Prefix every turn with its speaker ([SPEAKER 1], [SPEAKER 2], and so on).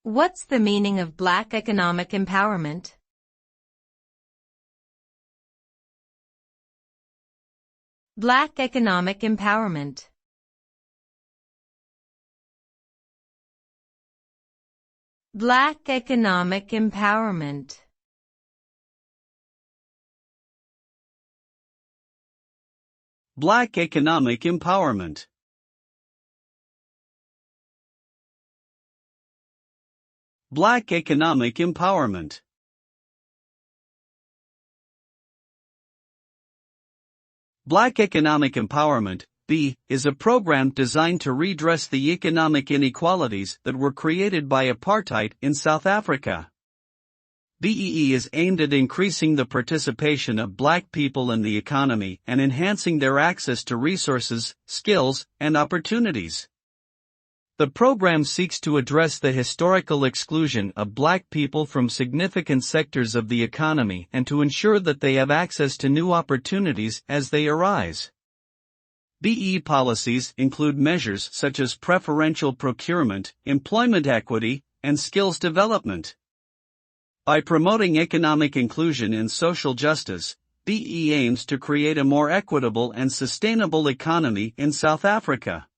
[SPEAKER 1] What's the meaning of Black economic empowerment? Black economic empowerment. Black economic empowerment.
[SPEAKER 2] Black economic empowerment. Black economic empowerment. Black economic empowerment, B, is a program designed to redress the economic inequalities that were created by apartheid in South Africa. BEE is aimed at increasing the participation of Black people in the economy and enhancing their access to resources, skills, and opportunities. The program seeks to address the historical exclusion of Black people from significant sectors of the economy and to ensure that they have access to new opportunities as they arise. BEE policies include measures such as preferential procurement, employment equity, and skills development. By promoting economic inclusion and social justice, BEE aims to create a more equitable and sustainable economy in South Africa.